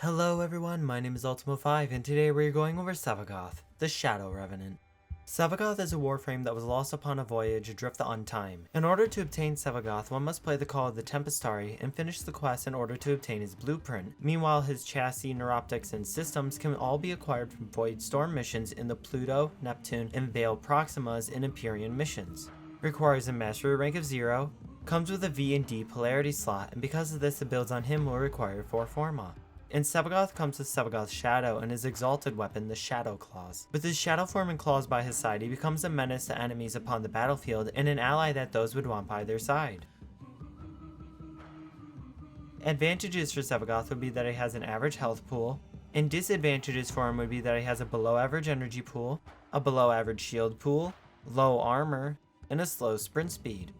Hello everyone, my name is UltimoFive, and today we're going over Sevagoth, the Shadow Revenant. Sevagoth is a warframe that was lost upon a voyage adrift on time. In order to obtain Sevagoth, one must play the Call of the Tempestari and finish the quest in order to obtain his blueprint. Meanwhile, his chassis, neuroptics, and systems can all be acquired from Void Storm missions in the Pluto, Neptune, and Vale Proximas in Empyrean missions. Requires a mastery rank of 0, comes with a V and D polarity slot, and because of this the builds on him will require 4 Forma. In Sevagoth comes with Sevagoth's Shadow and his exalted weapon, the Shadow Claws. With his Shadow form and claws by his side, he becomes a menace to enemies upon the battlefield and an ally that those would want by their side. Advantages for Sevagoth would be that he has an average health pool, and disadvantages for him would be that he has a below average energy pool, a below average shield pool, low armor, and a slow sprint speed.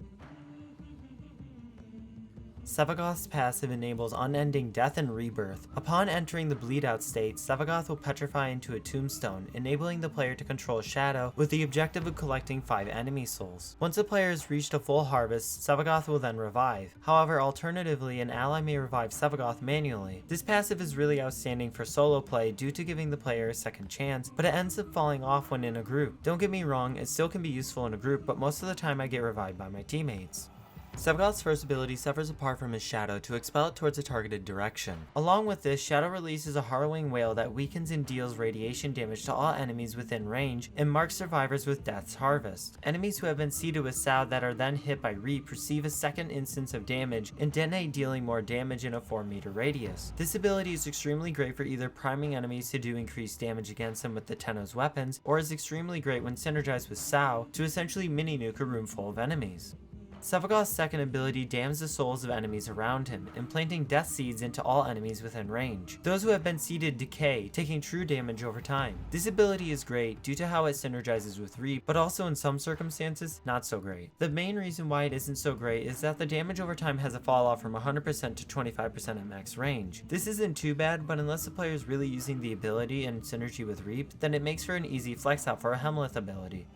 Sevagoth's passive enables unending death and rebirth. Upon entering the bleed out state, Sevagoth will petrify into a tombstone, enabling the player to control Shadow with the objective of collecting 5 enemy souls. Once the player has reached a full harvest, Sevagoth will then revive. However, alternatively, an ally may revive Sevagoth manually. This passive is really outstanding for solo play due to giving the player a second chance, but it ends up falling off when in a group. Don't get me wrong, it still can be useful in a group, but most of the time I get revived by my teammates. Sevagoth's first ability severs apart from his Shadow to expel it towards a targeted direction. Along with this, Shadow releases a harrowing wail that weakens and deals radiation damage to all enemies within range and marks survivors with Death's Harvest. Enemies who have been seeded with Sow that are then hit by Reap receive a second instance of damage and detonate, dealing more damage in a 4-meter radius. This ability is extremely great for either priming enemies to do increased damage against them with the Tenno's weapons, or is extremely great when synergized with Sow to essentially mini-nuke a room full of enemies. Sevagoth's second ability damns the souls of enemies around him, implanting death seeds into all enemies within range. Those who have been seeded decay, taking true damage over time. This ability is great due to how it synergizes with Reap, but also in some circumstances, not so great. The main reason why it isn't so great is that the damage over time has a fall off from 100% to 25% at max range. This isn't too bad, but unless the player is really using the ability and synergy with Reap, then it makes for an easy flex out for a Hemlith ability.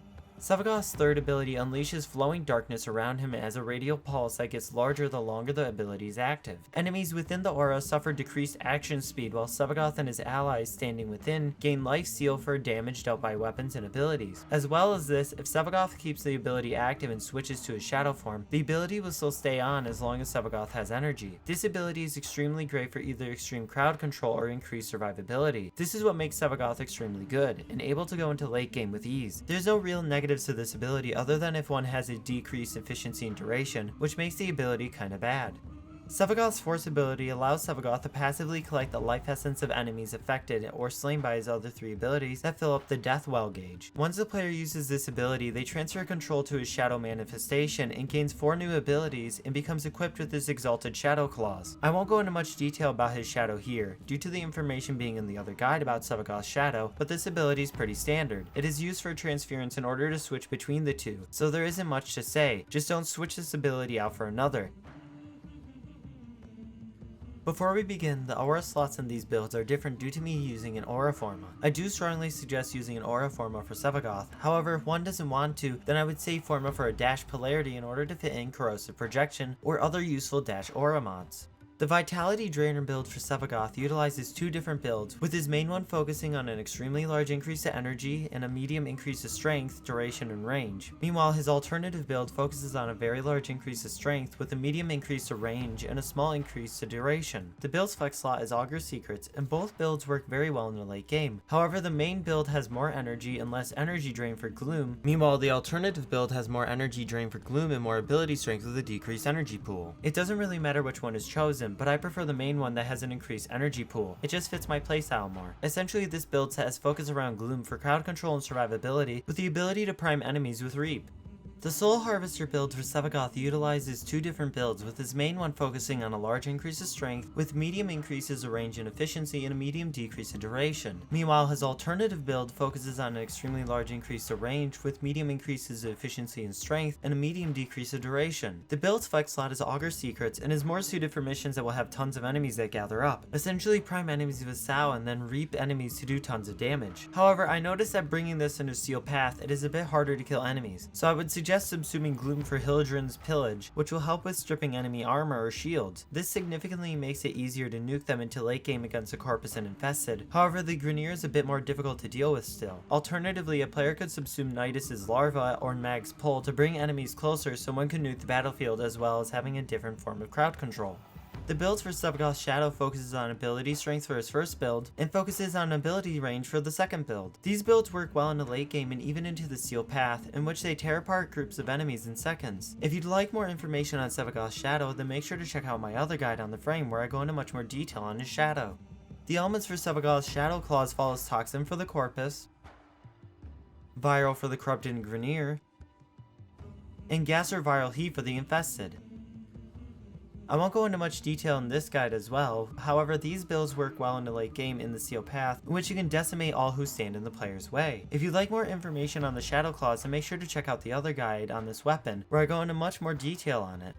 Sevagoth's third ability unleashes flowing darkness around him as a radial pulse that gets larger the longer the ability is active. Enemies within the aura suffer decreased action speed, while Sevagoth and his allies standing within gain life steal for damage dealt by weapons and abilities. As well as this, if Sevagoth keeps the ability active and switches to his Shadow form, the ability will still stay on as long as Sevagoth has energy. This ability is extremely great for either extreme crowd control or increased survivability. This is what makes Sevagoth extremely good, and able to go into late game with ease. There's no real negatives to this ability other than if one has a decreased efficiency and duration, which makes the ability kinda bad. Sevagoth's Force ability allows Sevagoth to passively collect the life essence of enemies affected or slain by his other 3 abilities that fill up the death well gauge. Once the player uses this ability, they transfer control to his Shadow manifestation and gains 4 new abilities and becomes equipped with his exalted Shadow Claws. I won't go into much detail about his Shadow here, due to the information being in the other guide about Sevagoth's Shadow, but this ability is pretty standard. It is used for transference in order to switch between the two, so there isn't much to say, just don't switch this ability out for another. Before we begin, the aura slots in these builds are different due to me using an aura forma. I do strongly suggest using an aura forma for Sevagoth, however if one doesn't want to, then I would say forma for a dash polarity in order to fit in corrosive projection or other useful dash aura mods. The Vitality Drainer build for Sevagoth utilizes 2 different builds, with his main one focusing on an extremely large increase to energy and a medium increase to strength, duration, and range. Meanwhile, his alternative build focuses on a very large increase to strength with a medium increase to range and a small increase to duration. The build's flex slot is Augur Secrets, and both builds work very well in the late game. However, the main build has more energy and less energy drain for Gloom. Meanwhile, the alternative build has more energy drain for Gloom and more ability strength with a decreased energy pool. It doesn't really matter which one is chosen, but I prefer the main one that has an increased energy pool. It just fits my playstyle more. Essentially, this build set is focused around Gloom for crowd control and survivability, with the ability to prime enemies with Reap. The Soul Harvester build for Sevagoth utilizes 2 different builds, with his main one focusing on a large increase of strength, with medium increases of range and efficiency and a medium decrease in duration. Meanwhile, his alternative build focuses on an extremely large increase of range, with medium increases of efficiency and strength, and a medium decrease of duration. The build's flex slot is Augur Secrets, and is more suited for missions that will have tons of enemies that gather up. Essentially prime enemies with Sow and then Reap enemies to do tons of damage. However, I noticed that bringing this into Steel Path, it is a bit harder to kill enemies, so I would suggest suggest subsuming Gloom for Hildren's Pillage, which will help with stripping enemy armor or shields. This significantly makes it easier to nuke them into late game against a Corpus and Infested. However, the Grineer is a bit more difficult to deal with still. Alternatively, a player could subsume Nidus's Larva or Mag's Pull to bring enemies closer so one can nuke the battlefield, as well as having a different form of crowd control. The builds for Sevagoth's Shadow focuses on ability strength for his first build, and focuses on ability range for the second build. These builds work well in the late game and even into the Steel Path, in which they tear apart groups of enemies in seconds. If you'd like more information on Sevagoth's Shadow, then make sure to check out my other guide on the frame where I go into much more detail on his Shadow. The elements for Sevagoth's Shadow Claws fall as Toxin for the Corpus, Viral for the Corrupted and Grineer, and Gas or Viral Heat for the Infested. I won't go into much detail in this guide as well, however these builds work well in the late game in the Steel Path, in which you can decimate all who stand in the player's way. If you'd like more information on the Shadow Claws, then make sure to check out the other guide on this weapon, where I go into much more detail on it.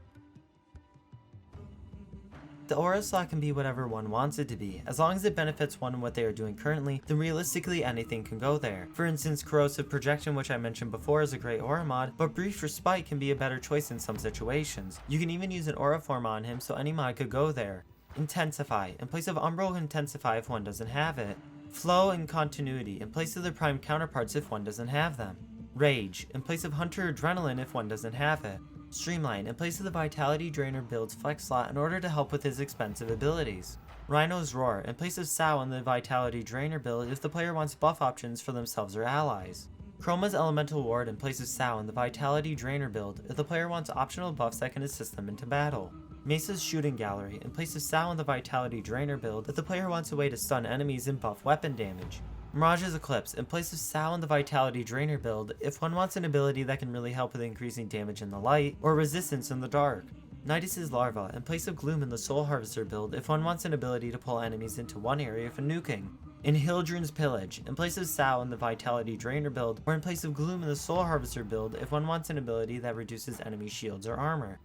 The aura slot can be whatever one wants it to be. As long as it benefits one in what they are doing currently, then realistically anything can go there. For instance, Corrosive Projection, which I mentioned before, is a great aura mod, but Brief Respite can be a better choice in some situations. You can even use an aura form on him, so any mod could go there. Intensify, in place of Umbral Intensify if one doesn't have it. Flow and Continuity, in place of the prime counterparts if one doesn't have them. Rage, in place of Hunter Adrenaline if one doesn't have it. Streamline, in place of the Vitality Drainer build's flex slot in order to help with his expensive abilities. Rhino's Roar, in place of Sao in the Vitality Drainer build if the player wants buff options for themselves or allies. Chroma's Elemental Ward, in place of Sao in the Vitality Drainer build if the player wants optional buffs that can assist them into battle. Mesa's Shooting Gallery, in place of Sao in the Vitality Drainer build if the player wants a way to stun enemies and buff weapon damage. Mirage's Eclipse, in place of Sao in the Vitality Drainer build if one wants an ability that can really help with increasing damage in the light, or resistance in the dark. Nidus's Larva, in place of Gloom in the Soul Harvester build if one wants an ability to pull enemies into one area for nuking. In Hildren's Pillage, in place of Sao in the Vitality Drainer build, or in place of Gloom in the Soul Harvester build if one wants an ability that reduces enemy shields or armor.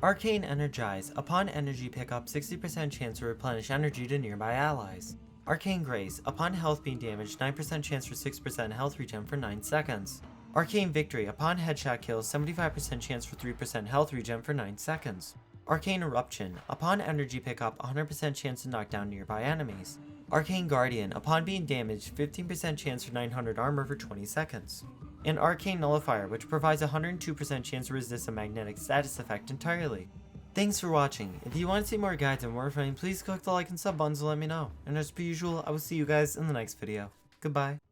Arcane Energize. Upon energy pickup, 60% chance to replenish energy to nearby allies. Arcane Grace. Upon health being damaged, 9% chance for 6% health regen for 9 seconds. Arcane Victory. Upon headshot kills, 75% chance for 3% health regen for 9 seconds. Arcane Eruption. Upon energy pickup, 100% chance to knock down nearby enemies. Arcane Guardian. Upon being damaged, 15% chance for 900 armor for 20 seconds. And Arcane Nullifier, which provides a 102% chance to resist a magnetic status effect entirely. Thanks for watching. If you want to see more guides on Warframe, please click the like and sub buttons to let me know. And as per usual, I will see you guys in the next video. Goodbye.